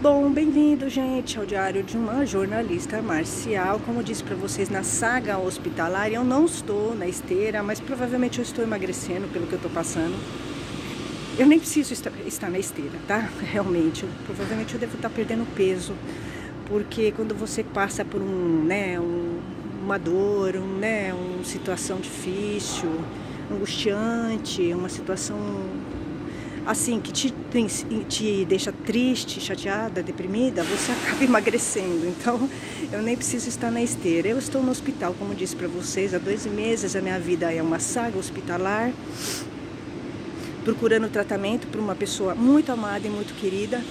Bom, bem-vindo, gente, ao Diário de uma Jornalista Marcial. Como eu disse para vocês, na saga hospitalar, eu não estou na esteira, mas provavelmente eu estou emagrecendo pelo que eu estou passando. Eu nem preciso estar na esteira, tá? Realmente, provavelmente eu devo estar perdendo peso, porque quando você passa por uma dor, uma situação difícil, angustiante, uma situação assim, que te deixa triste, chateada, deprimida, você acaba emagrecendo. Então, eu nem preciso estar na esteira. Eu estou no hospital, como disse para vocês, há 2 meses. A minha vida é uma saga hospitalar, procurando tratamento por uma pessoa muito amada e muito querida,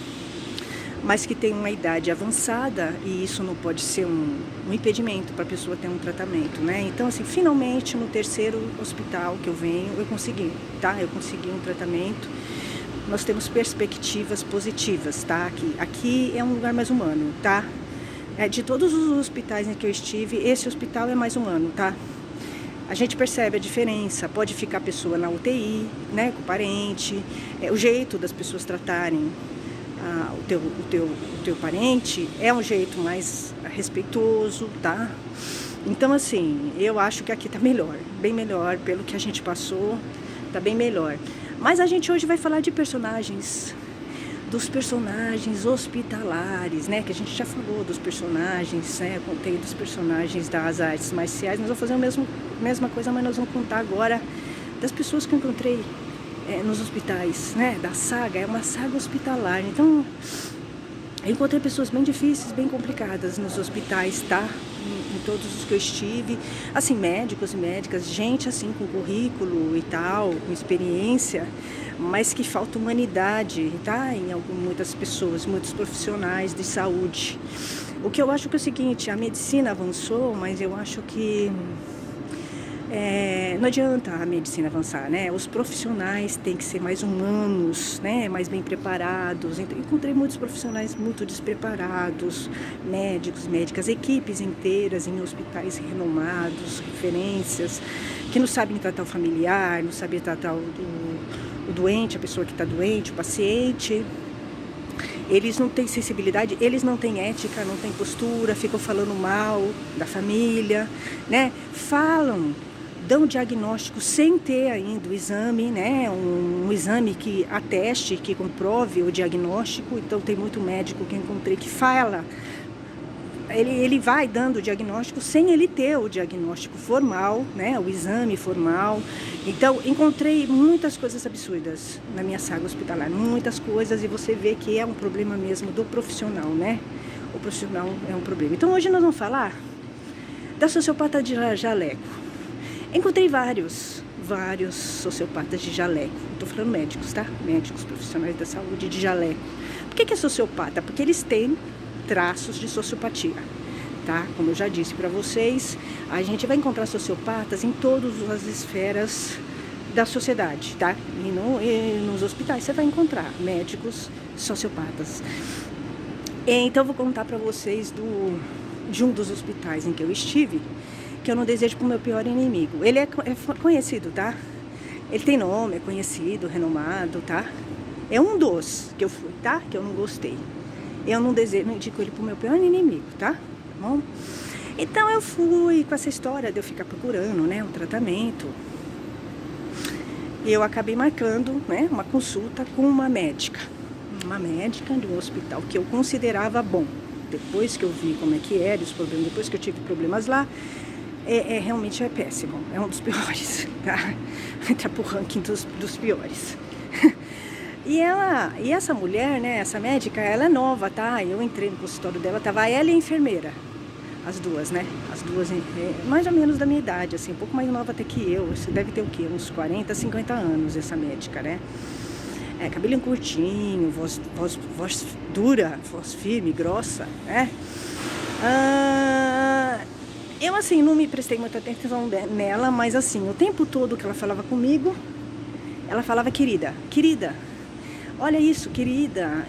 mas que tem uma idade avançada, e isso não pode ser um impedimento para a pessoa ter um tratamento, né? Então, assim, finalmente, no 3º hospital que eu venho, eu consegui, tá? Eu consegui um tratamento. Nós temos perspectivas positivas, tá? Aqui é um lugar mais humano, tá? De todos os hospitais em que eu estive, esse hospital é mais humano, tá? A gente percebe a diferença. Pode ficar a pessoa na UTI, né, com o parente, o jeito das pessoas tratarem o teu parente é um jeito mais respeitoso, tá? Então, assim, eu acho que aqui tá melhor, bem melhor, pelo que a gente passou, tá bem melhor. Mas a gente hoje vai falar de personagens, dos personagens hospitalares, né? Que a gente já falou dos personagens, né? Eu contei dos personagens das artes marciais. Nós vamos fazer a mesma coisa, mas nós vamos contar agora das pessoas que eu encontrei nos hospitais, né? Da saga, é uma saga hospitalar. Então, eu encontrei pessoas bem difíceis, bem complicadas nos hospitais, tá? Em todos os que eu estive, assim, médicos e médicas, gente assim com currículo e tal, com experiência, mas que falta humanidade, tá? Muitas pessoas, muitos profissionais de saúde. O que eu acho que é o seguinte, a medicina avançou, mas eu acho que não adianta a medicina avançar, né? Os profissionais têm que ser mais humanos, né? Mais bem preparados. Então, encontrei muitos profissionais muito despreparados, médicos, médicas, equipes inteiras em hospitais renomados, referências, que não sabem tratar o familiar, não sabem tratar o doente, a pessoa que está doente, o paciente. Eles não têm sensibilidade, eles não têm ética, não têm postura, ficam falando mal da família, né? Dão diagnóstico sem ter ainda o exame, né? Um exame que ateste, que comprove o diagnóstico. Então, tem muito médico que eu encontrei que fala, ele vai dando o diagnóstico sem ele ter o diagnóstico formal, né? O exame formal. Então, encontrei muitas coisas absurdas na minha saga hospitalar, muitas coisas, e você vê que é um problema mesmo do profissional, né? O profissional é um problema. Então, hoje nós vamos falar da sociopata de jaleco. Encontrei vários sociopatas de jaleco. Estou falando médicos, tá? Médicos, profissionais da saúde de jaleco. Por que é sociopata? Porque eles têm traços de sociopatia, tá? Como eu já disse para vocês, a gente vai encontrar sociopatas em todas as esferas da sociedade, tá? E nos hospitais você vai encontrar médicos sociopatas. Então, eu vou contar para vocês de um dos hospitais em que eu estive, que eu não desejo para o meu pior inimigo. Ele é conhecido, tá? Ele tem nome, é conhecido, renomado, tá? É um dos que eu fui, tá? Que eu não gostei. Eu não indico ele para o meu pior inimigo, tá? Bom? Então, eu fui com essa história de eu ficar procurando, né, um tratamento. E eu acabei marcando, né, uma consulta com uma médica de um hospital que eu considerava bom. Depois que eu vi como é que era os problemas, depois que eu tive problemas lá, realmente é péssimo, é um dos piores, tá? Entra pro ranking dos piores. E essa mulher, né, essa médica, ela é nova, tá? Eu entrei no consultório dela, tava ela e a enfermeira, as duas, né? As duas, mais ou menos da minha idade, assim, um pouco mais nova até que eu. Você deve ter o quê? Uns 40, 50 anos, essa médica, né? Cabelinho curtinho, voz dura, voz firme, grossa, né? Eu, assim, não me prestei muita atenção nela, mas, assim, o tempo todo que ela falava comigo, ela falava querida, querida, olha isso, querida,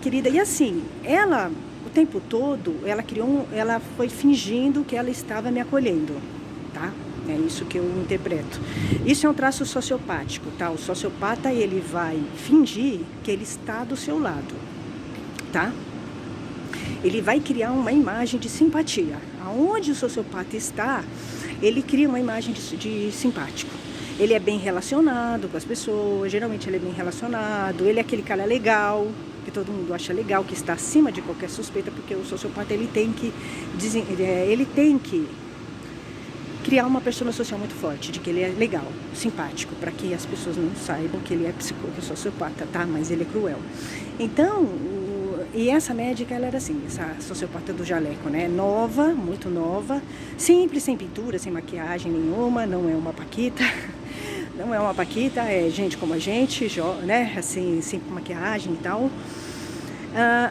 querida. E, assim, ela, o tempo todo, ela foi fingindo que ela estava me acolhendo, tá? É isso que eu interpreto. Isso é um traço sociopático, tá? O sociopata, ele vai fingir que ele está do seu lado. tá? Ele vai criar uma imagem de simpatia. Aonde o sociopata está, ele cria uma imagem de simpático. Ele é bem relacionado com as pessoas, geralmente ele é bem relacionado, ele é aquele cara legal, que todo mundo acha legal, que está acima de qualquer suspeita, porque o sociopata ele tem que criar uma persona social muito forte, de que ele é legal, simpático, para que as pessoas não saibam que ele é sociopata, tá? Mas ele é cruel. Então, e essa médica, ela era assim, essa sociopata do jaleco, né? Nova, muito nova, simples, sem pintura, sem maquiagem nenhuma, não é uma paquita, não é uma paquita, é gente como a gente, né? Assim, sem maquiagem e tal.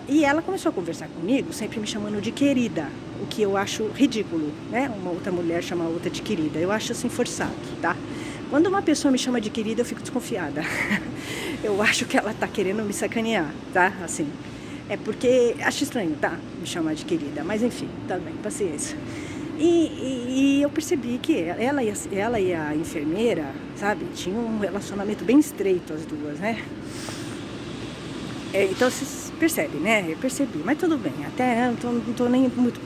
E ela começou a conversar comigo, sempre me chamando de querida, o que eu acho ridículo, né? Uma outra mulher chama a outra de querida, eu acho assim forçado, tá? Quando uma pessoa me chama de querida, eu fico desconfiada. Eu acho que ela tá querendo me sacanear, tá? Assim, é porque acho estranho, tá? Me chamar de querida, mas enfim, tá bem, paciência. E eu percebi que ela e a enfermeira, sabe, tinham um relacionamento bem estreito, as duas, né? Então vocês percebem, né? Eu percebi, mas tudo bem, até não tô nem muito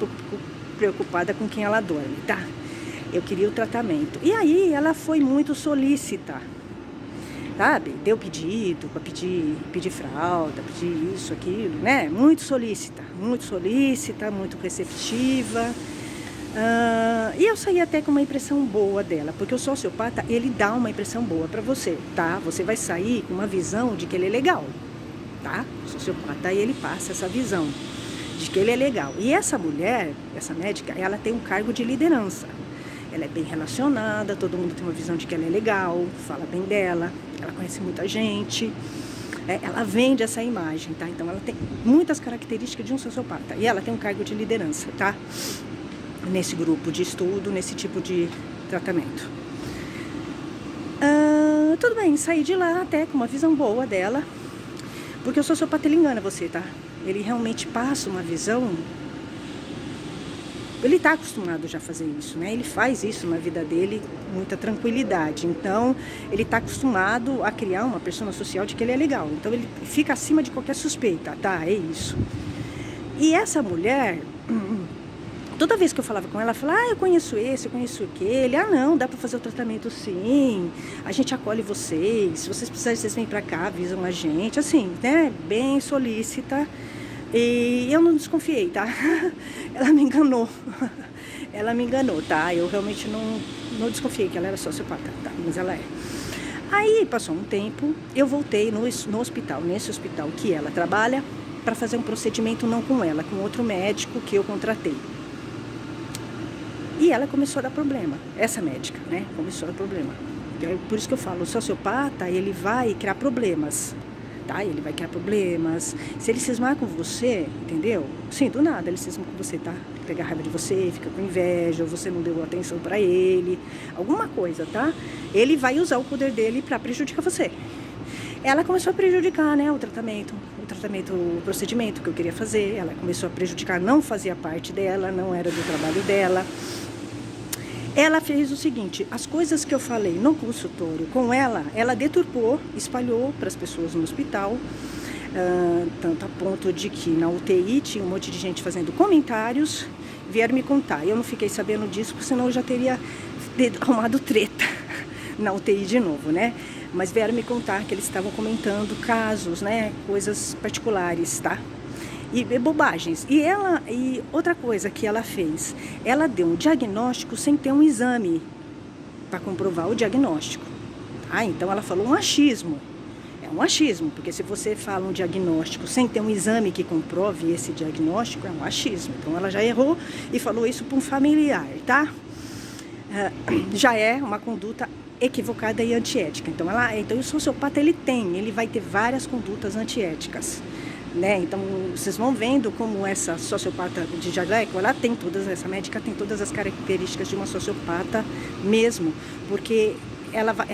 preocupada com quem ela dorme, tá? Eu queria o tratamento. E aí ela foi muito solícita, sabe? Deu pedido para pedir fralda, pedir isso, aquilo, né? Muito solícita, muito receptiva. E eu saí até com uma impressão boa dela, porque o sociopata, ele dá uma impressão boa para você, tá? Você vai sair com uma visão de que ele é legal, tá? O sociopata, ele passa essa visão de que ele é legal. E essa mulher, essa médica, ela tem um cargo de liderança. Ela é bem relacionada, todo mundo tem uma visão de que ela é legal, fala bem dela, ela conhece muita gente, ela vende essa imagem, tá? Então ela tem muitas características de um sociopata e ela tem um cargo de liderança, tá? Nesse grupo de estudo, nesse tipo de tratamento. Tudo bem, saí de lá até com uma visão boa dela, porque o sociopata, ele engana você, tá? Ele realmente passa uma visão. Ele está acostumado já a fazer isso, né? Ele faz isso na vida dele com muita tranquilidade. Então, ele está acostumado a criar uma persona social de que ele é legal. Então, ele fica acima de qualquer suspeita, tá? É isso. E essa mulher, toda vez que eu falava com ela, ela falava, eu conheço esse, eu conheço aquele. Não, dá para fazer o tratamento sim. A gente acolhe vocês. Se vocês precisarem, vocês vêm para cá, avisam a gente. Assim, né? Bem solícita. E eu não desconfiei, tá? Ela me enganou. Ela me enganou, tá? Eu realmente não desconfiei que ela era sociopata, tá? Mas ela é. Aí, passou um tempo, eu voltei no hospital, nesse hospital que ela trabalha, para fazer um procedimento não com ela, com outro médico que eu contratei. E ela começou a dar problema, essa médica, né? Começou a dar problema. Por isso que eu falo, o sociopata, ele vai criar problemas. Tá? Ele vai criar problemas. Se ele cismar com você, entendeu? Sim, do nada ele cisma com você, tá? Pega raiva de você, fica com inveja, ou você não deu atenção pra ele, alguma coisa, tá? Ele vai usar o poder dele pra prejudicar você. Ela começou a prejudicar, né, o procedimento que eu queria fazer. Ela começou a prejudicar, não fazia parte dela, não era do trabalho dela. Ela fez o seguinte, as coisas que eu falei no consultório com ela deturpou, espalhou para as pessoas no hospital, tanto a ponto de que na UTI tinha um monte de gente fazendo comentários, vieram me contar. Eu não fiquei sabendo disso, porque senão eu já teria arrumado treta na UTI de novo, né? Mas vieram me contar que eles estavam comentando casos, né? Coisas particulares, tá? E bobagens. E outra coisa que ela fez, ela deu um diagnóstico sem ter um exame para comprovar o diagnóstico. Tá? Então ela falou um achismo. É um achismo, porque se você fala um diagnóstico sem ter um exame que comprove esse diagnóstico, é um achismo. Então ela já errou e falou isso para um familiar, tá? Já é uma conduta equivocada e antiética. Então o sociopata, ele vai ter várias condutas antiéticas. Né? Então, vocês vão vendo como essa sociopata de jaleco, essa médica tem todas as características de uma sociopata mesmo, porque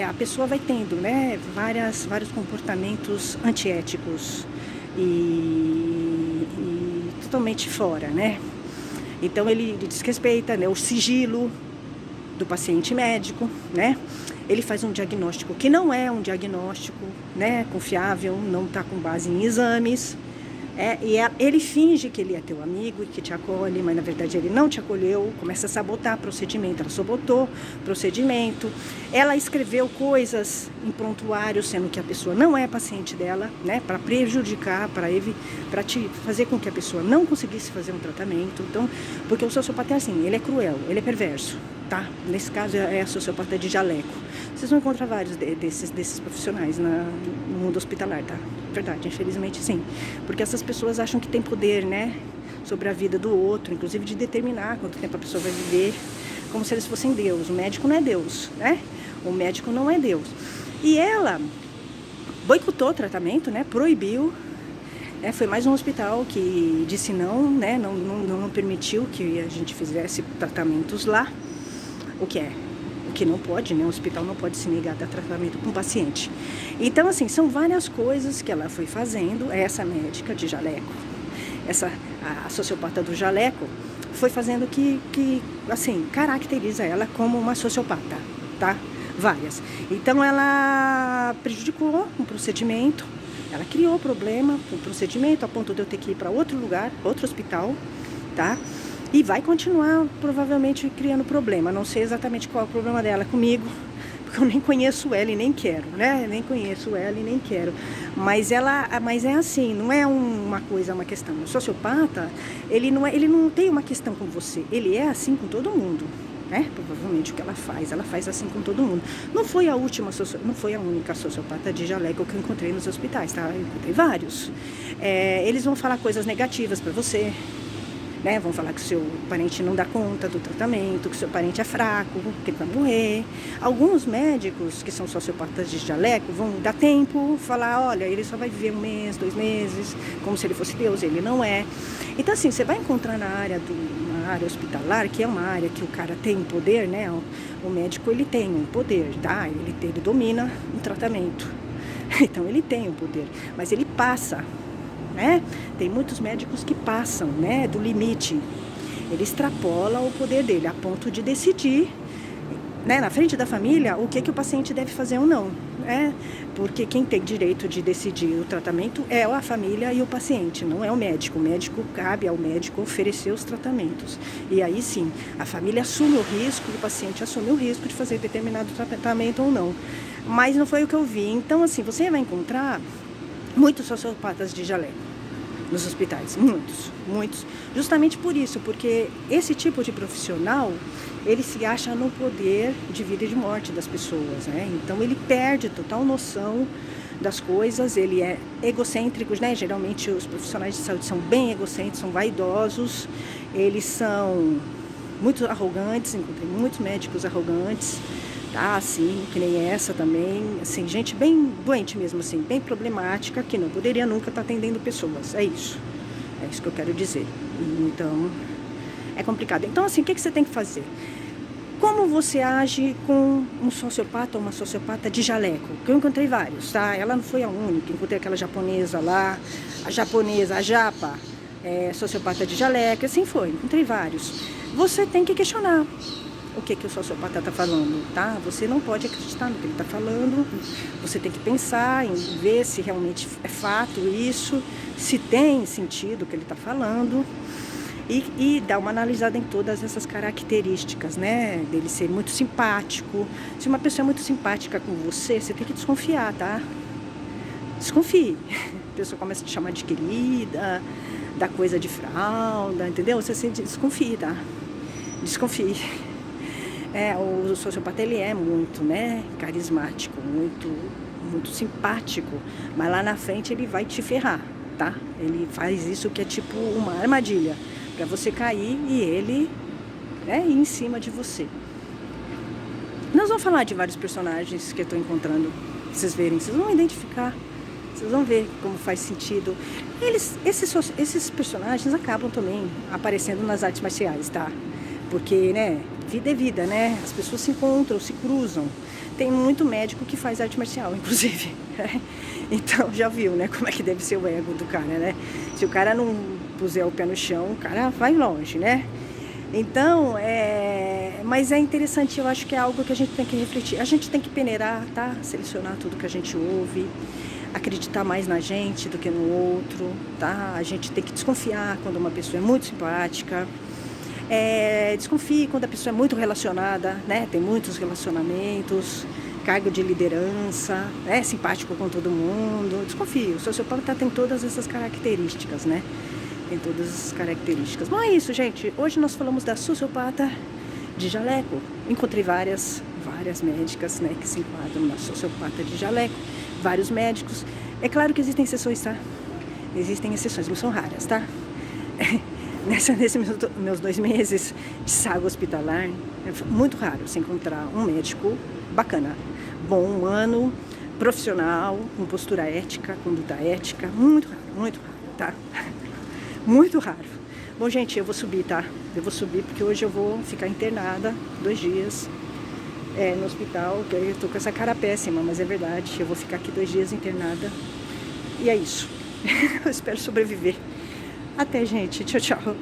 a pessoa vai tendo, né, vários comportamentos antiéticos e totalmente fora, né? Então, ele desrespeita, né, o sigilo do paciente médico, né? Ele faz um diagnóstico que não é um diagnóstico, né, confiável, não está com base em exames. Ele finge que ele é teu amigo e que te acolhe, mas na verdade ele não te acolheu, começa a sabotar procedimento, ela sabotou procedimento, ela escreveu coisas em prontuário, sendo que a pessoa não é paciente dela, né, para prejudicar, para te fazer com que a pessoa não conseguisse fazer um tratamento. Então, porque o sociopata é assim, ele é cruel, ele é perverso, tá? Nesse caso é a sociopata de jaleco. Vocês vão encontrar vários desses profissionais no mundo hospitalar, tá? Verdade, infelizmente sim. Porque essas pessoas acham que tem poder, né? Sobre a vida do outro, inclusive de determinar quanto tempo a pessoa vai viver, como se eles fossem Deus. O médico não é Deus, né? O médico não é Deus. E ela boicotou o tratamento, né? Proibiu. Foi mais um hospital que disse não, né? Não permitiu que a gente fizesse tratamentos lá. O que não pode, né? O hospital não pode se negar a dar tratamento para um paciente. Então, assim, são várias coisas que ela foi fazendo, essa médica de jaleco, a sociopata do jaleco, foi fazendo que assim, caracteriza ela como uma sociopata, tá? Várias. Então, ela prejudicou um procedimento, ela criou problema com o procedimento, a ponto de eu ter que ir para outro lugar, outro hospital, tá? E vai continuar, provavelmente, criando problema. Não sei exatamente qual é o problema dela comigo, porque eu nem conheço ela e nem quero, né? Nem conheço ela e nem quero. Mas é assim, não é uma questão. O sociopata, ele não tem uma questão com você. Ele é assim com todo mundo, né? Provavelmente o que ela faz assim com todo mundo. Não foi a única sociopata de jaleco que eu encontrei nos hospitais, tá? Eu encontrei vários. Eles vão falar coisas negativas pra você, né? Vão falar que o seu parente não dá conta do tratamento, que o seu parente é fraco, que ele vai morrer. Alguns médicos que são sociopatas de jaleco vão dar tempo, falar, olha, ele só vai viver 1 mês, 2 meses, como se ele fosse Deus, ele não é. Então, assim, você vai encontrar na área hospitalar, que é uma área que o cara tem poder, né? O médico, ele tem um poder, tá? Ele domina o tratamento. Então, ele tem o poder, mas ele passa, né? Tem muitos médicos que passam, né, do limite. Ele extrapola o poder dele a ponto de decidir, né, na frente da família o que o paciente deve fazer ou não, né? Porque quem tem direito de decidir o tratamento é a família e o paciente, não é o médico. O médico, cabe ao médico oferecer os tratamentos. E aí sim, a família assume o risco, o paciente assume o risco de fazer determinado tratamento ou não. Mas não foi o que eu vi. Então, assim, você vai encontrar muitos sociopatas de jaleco nos hospitais, muitos, justamente por isso, porque esse tipo de profissional, ele se acha no poder de vida e de morte das pessoas, né? Então ele perde total noção das coisas, ele é egocêntrico, né? Geralmente os profissionais de saúde são bem egocêntricos, são vaidosos, eles são muito arrogantes, encontrei muitos médicos arrogantes, tá, assim, que nem essa também, assim, gente bem doente mesmo, assim, bem problemática, que não poderia nunca estar atendendo pessoas, é isso que eu quero dizer. Então, é complicado. Então, assim, o que você tem que fazer? Como você age com um sociopata ou uma sociopata de jaleco? Que eu encontrei vários, tá? Ela não foi a única, encontrei aquela japonesa lá, a japa, sociopata de jaleco, assim foi, encontrei vários. Você tem que questionar o que o sociopata está falando, tá? Você não pode acreditar no que ele está falando, você tem que pensar em ver se realmente é fato isso, se tem sentido o que ele está falando e dar uma analisada em todas essas características, né? Dele ser muito simpático. Se uma pessoa é muito simpática com você, você tem que desconfiar, tá? Desconfie. A pessoa começa a te chamar de querida, dá coisa de fralda, entendeu? Você desconfie, tá? Desconfie. O sociopata, ele é muito, né, carismático, muito simpático, mas lá na frente ele vai te ferrar, tá? Ele faz isso que é tipo uma armadilha para você cair e ele, né, ir em cima de você. Nós vamos falar de vários personagens que eu estou encontrando, pra vocês verem, vocês vão identificar, vocês vão ver como faz sentido. Esses personagens acabam também aparecendo nas artes marciais, tá? Porque, né, vida é vida, né? As pessoas se encontram, se cruzam. Tem muito médico que faz arte marcial, inclusive. Então, já viu, né? Como é que deve ser o ego do cara, né? Se o cara não puser o pé no chão, o cara vai longe, né? Então, mas é interessante, eu acho que é algo que a gente tem que refletir. A gente tem que peneirar, tá? Selecionar tudo que a gente ouve. acreditar mais na gente do que no outro, tá? A gente tem que desconfiar quando uma pessoa é muito simpática. Desconfie quando a pessoa é muito relacionada, né? Tem muitos relacionamentos, cargo de liderança, é simpático com todo mundo. Desconfie, o sociopata tem todas essas características, né? Tem todas essas características. Bom, é isso, gente. Hoje nós falamos da sociopata de jaleco. Encontrei várias médicas, né, que se enquadram na sociopata de jaleco. Vários médicos. É claro que existem exceções, tá? Existem exceções, mas são raras, tá? Nesses meus 2 meses de saga hospitalar, é muito raro se encontrar um médico bacana, bom, humano, profissional, com postura ética, conduta ética. Muito raro, tá? Muito raro. Bom, gente, eu vou subir, tá? Eu vou subir porque hoje eu vou ficar internada 2 dias no hospital. Eu tô com essa cara péssima, mas é verdade. Eu vou ficar aqui 2 dias internada. E é isso. Eu espero sobreviver. Até, gente. Tchau, tchau.